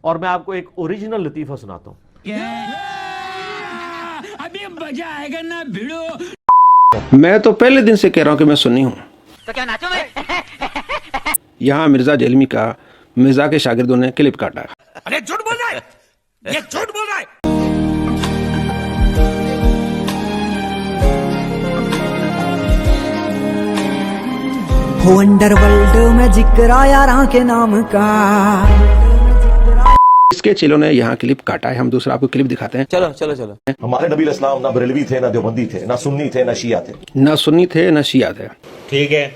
और मैं आपको एक ओरिजिनल लतीफ़ा सुनाता हूँ। अभी मजा आएगा ना भिड़ो। मैं तो पहले दिन से कह रहा हूँ कि मैं सुन्नी हूँ। तो क्या नाचो मैं? यहाँ मिर्जा जेलमी का मिर्जा के शागिर्दों ने क्लिप काटा। अरे झूठ बोल रहा है, ये झूठ बोल रहा है। अंडरवर्ल्ड में जिक्र आया राह के नाम का। इसके चेलों ने यहाँ क्लिप काटा है, हम दूसरा आपको क्लिप दिखाते हैं। चलो चलो चलो। हमारे नबी इस्लाम ना बरेलवी थे, ना देवबंदी थे, ना सुन्नी थे, ना शिया थे। ना सुन्नी थे ना शिया थे। ठीक है।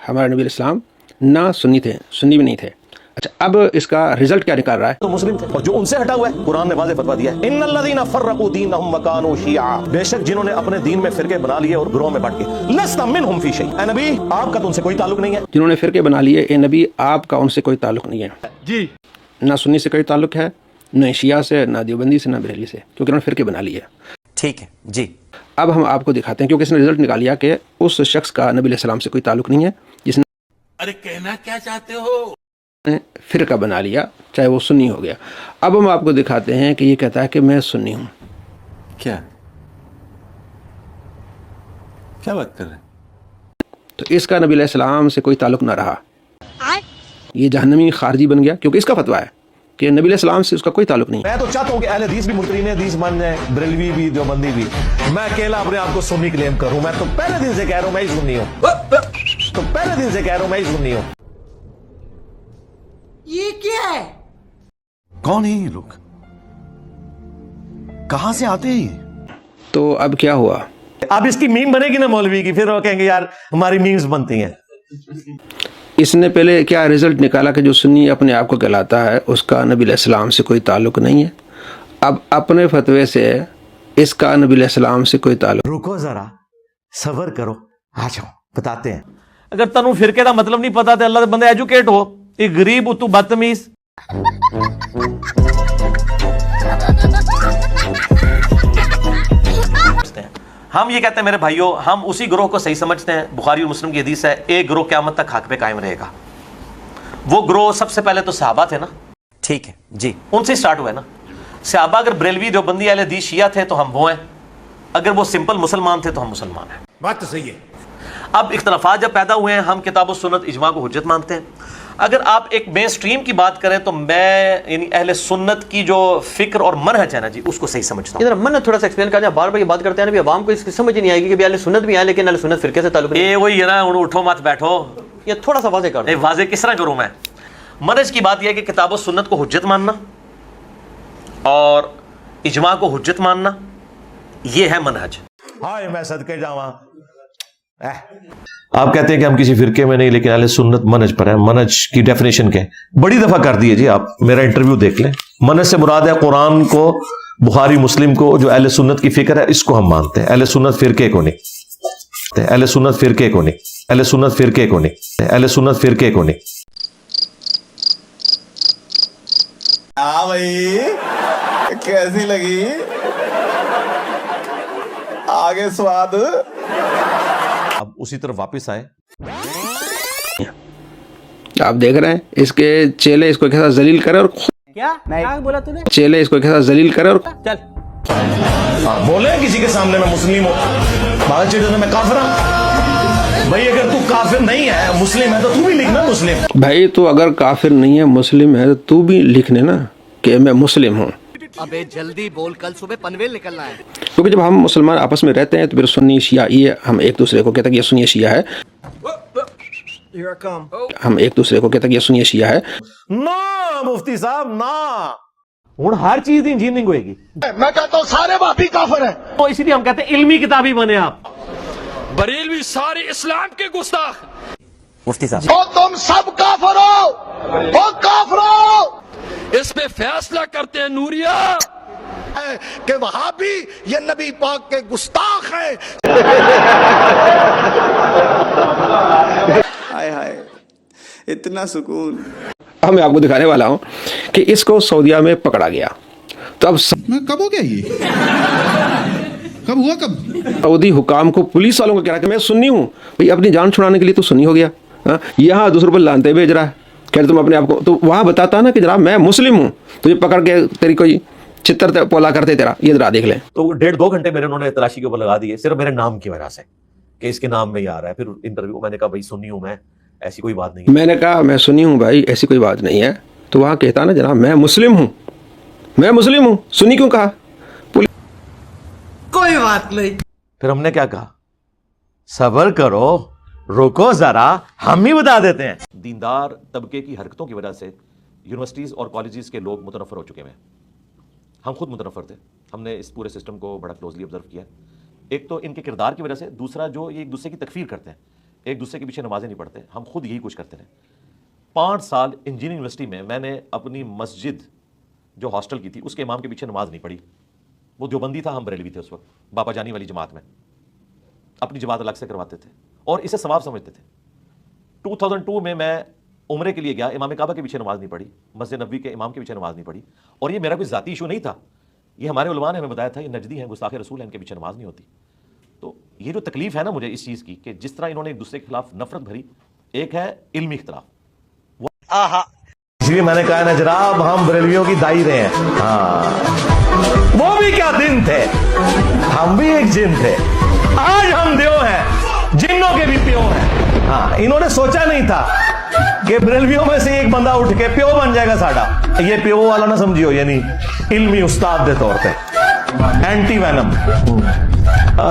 हमारे नबी इस्लाम ना सुन्नी थे, सुन्नी भी नहीं थे। अच्छा, अब इसका रिजल्ट क्या निकाल रहा है? तो मुस्लिम थे और जो उनसे हटा हुआ है, कुरान ने वाज़ेह फतवा दिया है, इन्नल्लज़ीना फर्रक़ू दीनहुम व कानू शिया, बेशक जिन्होंने अपने दीन में फिरके बना लिए और ग्रोह में बांट के, लस्ता मिनहुम फी शै, ए नबी आपका तो उनसे कोई ताल्लुक नहीं है। जिन्होंने फिरके बना लिए, ए नबी आपका उनसे कोई ताल्लुक नहीं है जी। ना सुन्नी से कोई ताल्लुक है, न शिया से, ना देवबंदी से, ना बरेली से, क्योंकि उन्होंने फिरके बना लिए। ठीक है जी। अब हम आपको दिखाते हैं, क्योंकि इसने रिजल्ट निकाल लिया कि उस शख्स का नबी अलैहिस्सलाम से कोई ताल्लुक नहीं है जिसने अरे कहना क्या चाहते हो? फिरका बना लिया, चाहे वो सुन्नी हो गया। अब हम आपको दिखाते हैं कि ये कहता है कि मैं सुन्नी हूं। क्या क्या बात कर रहे हैं? तो इसका नबी अलैहिस्सलाम से कोई ताल्लुक ना रहा, ये जहन्नमी खारजी बन गया, क्योंकि इसका फतवा है कि नबी अलैहिस्सलाम से उसका कोई ताल्लुक नहीं। मैं तो चाहता हूँ कि अहले हदीस भी मुतरीन हदीस मान जाए, बरेलवी भी, देवबंदी भी। मैं अकेला अपने आप को सुन्नी क्लेम करूं। मैं तो पहले दिन से कह रहा हूं मैं ही सुन्नी हूं, तो पहले दिन से कह रहा हूं मैं ही सुन्नी हूं। ये क्या है? कौन है ये लोग? कहां से आते हैं ये? तो अब क्या हुआ? अब इसकी मीम बनेगी ना मौलवी की, फिर वो कहेंगे यार हमारी मीम्स बनती हैं। इसने पहले क्या रिजल्ट निकाला कि जो सुन्नी अपने आप को कहलाता है उसका नबी अलैहिस्सलाम से कोई ताल्लुक नहीं है। अब अपने फतवे से इसका नबी अलैहिस्सलाम से कोई ताल्लुक। रुको जरा, सबर करो, आ जाओ बताते हैं। अगर तनु फिरके का मतलब नहीं पता तो अल्लाह दे बंदे एजुकेट हो, एक गरीब तू बदतमीज। हम ये कहते हैं मेरे भाइयों, हम उसी ग्रोह को सही समझते हैं। बुखारी और मुस्लिम की हदीस है, एक ग्रोह क़यामत तक हक पे कायम रहेगा। वो ग्रोह सबसे पहले तो सहाबा थे ना। ठीक है जी। उनसे स्टार्ट हुआ है ना। सहाबा अगर बरेलवी देवबंदी अहले हदीस शिया थे तो हम वो हैं, अगर वो सिंपल मुसलमान थे तो हम मुसलमान हैं। बात तो सही है। अब इख्तलाफात जब पैदा हुए हैं, हम किताब और सुन्नत इजमा को हुज्जत मानते हैं। अगर आप एक मेन स्ट्रीम की बात करें तो मैं यानी अहले सुन्नत की जो फिक्र और मनहज है ना जी, उसको सही समझता हूँ। इधर मन थोड़ा सा एक्सप्लेन कर दें। बार बार ये बात करते हैं ना, आवाम को इसकी समझ ही नहीं आएगी कि अहले सुन्नत भी है लेकिन अहले सुन्नत फिरके से ताल्लुक नहीं। ये वही है ना, उठो मत बैठो, ये थोड़ा सा वाज़ेह कर दो। वाज़ेह किस तरह करूं मैं? मनहज की बात यह है कि किताब और सुन्नत को हुज्जत मानना और इजमा को हुज्जत मानना, ये है मनहज। हाय मैं सदके जावा। आप कहते हैं कि हम किसी फिरके में नहीं, लेकिन अहले सुन्नत मनहज पर है। मनहज की डेफिनेशन क्या है? बड़ी दफा कर दी है जी, आप मेरा इंटरव्यू देख लें। मनहज से मुराद है कुरान को, बुखारी मुस्लिम को, जो अहले सुन्नत की फिक्र है इसको हम मानते हैं। अहले सुन्नत फिरके को नहीं, अहले सुन्नत फिरके को नहीं, अहले सुन्नत फिरके को नहीं, अहले सुन्नत फिरके को नहीं। हाँ भाई, कैसी लगी? आगे स्वाद। अब उसी तरफ वापस आए। आप देख रहे हैं इसके चेले इसको कैसा जलील करे और क्या बोला तूने? चेले इसको कैसा जलील करे और चल बोले किसी के सामने मैं मुस्लिम हूँ, बाहर चीजों में मैं काफिर हूँ। भाई अगर तू काफिर नहीं है, मुस्लिम है, तो तू भी लिखना मुस्लिम। भाई तू अगर काफिर नहीं है, मुस्लिम है, तो तू भी लिखने ना कि मैं मुस्लिम हूँ। अबे जल्दी बोल, कल सुबह पनवेल निकलना है। क्योंकि जब हम मुसलमान आपस में रहते हैं तो फिर सुन्नी शिया, ये हम एक दूसरे को कहते हैं कि ये सुन्नी शिया है। हम एक दूसरे को कहते हैं कि ये सुन्नी शिया है। ना मुफ्ती साहब ना, हूं हर चीज की इंजीनियरिंग होगी। मैं कहता हूँ सारे वापी काफिर हैं। तो इसलिए हम कहते हैं इल्मी किताबी बने आप। बरेलवी सारे इस्लाम के गुस्ताख। मुफ्ती साहब, तो तुम सब काफिर हो, काफिर हो। इस पे फैसला करते हैं नूरिया कि वहां भी ये नबी पाक के गुस्ताख हैं। हाय हाय, इतना सुकून। अब मैं आपको दिखाने वाला हूँ कि इसको सऊदीया में पकड़ा गया। तो अब कब हो गया ये? कब हुआ? कब? सऊदी हुकाम को पुलिस वालों को कह रहा है कि मैं सुन्नी हूँ। भाई अपनी जान छुड़ाने के लिए तो सुन्नी हो गया, यहाँ दूसरों पर लानते भेज रहा है कह तुम अपने आप को, तो वहां बताता ना कि जनाब मैं मुस्लिम हूं, तुझे पकड़ के तेरी कोई चित्र पोला करते तेरा, ये जरा देख ले। तो 1.5-2 घंटे मेरे उन्होंने तलाशी के ऊपर लगा दिए सिर्फ मेरे नाम की वजह से कि इसके नाम में ही आ रहा है। फिर इंटरव्यू मैंने कहा भाई सुन्नी हूं मैं, ऐसी कोई बात नहीं है। मैंने कहा मैं सुन्नी हूं भाई, ऐसी कोई बात नहीं है। तो वहां कहता ना जनाब मैं मुस्लिम हूं, मैं मुस्लिम हूं, सुन्नी क्यों कहा? कोई बात नहीं। फिर हमने क्या कहा, सब्र करो, रुको जरा, हम ही बता देते हैं। दीनदार तबके की हरकतों की वजह से यूनिवर्सिटीज और कॉलेजेस के लोग मुतनफर हो चुके हैं। हम खुद मुतनफर थे। हमने इस पूरे सिस्टम को बड़ा क्लोजली ऑब्जर्व किया। एक तो इनके किरदार की वजह से, दूसरा जो ये एक दूसरे की तकफीर करते हैं, एक दूसरे के पीछे नमाजें नहीं पढ़ते। हम खुद यही कुछ करते रहे। 5 साल इंजीनियरिंग यूनिवर्सिटी में मैंने अपनी मस्जिद जो हॉस्टल की थी उसके इमाम के पीछे नमाज नहीं पढ़ी। वो देवबंदी था, हम बरेलवी थे उस वक्त, बाबा जानी वाली जमात में। अपनी जमात अलग से करवाते थे और इसे सवाब समझते थे। 2002 में मैं उम्रे के लिए गया, इमाम काबा के पीछे नमाज नहीं पढ़ी, मस्जिद नबवी के इमाम के पीछे नमाज नहीं पढ़ी। और ये मेरा कोई जाती इशू नहीं था, ये हमारे उलमा ने हमें बताया था, ये नजदी हैं, गुस्ताखे रसूल हैं, इनके पीछे नमाज नहीं होती। तो ये जो तकलीफ है ना मुझे इस चीज़ की कि जिस तरह इन्होंने एक दूसरे के खिलाफ नफरत भरी, एक है इल्मी इख्तिलाफ। इसलिए मैंने कहा ना जनाब हम बरेलवियों की दाई रहे हैं। हाँ, वो भी क्या दिन थे, हम भी एक जिन थे। आज हम देव हैं, जिन्नों के भी प्यो हैं। हाँ, इन्होंने सोचा नहीं था कि बरेलवियों में से एक बंदा उठ के प्यो बन जाएगा साडा। ये प्यो वाला ना समझियो, यानी इल्मी उस्ताद के तौर पे एंटी वैनम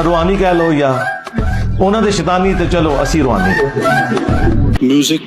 रुहानी कह लो या उन्होंने शैतानी, तो चलो असी रुहानी। म्यूजिक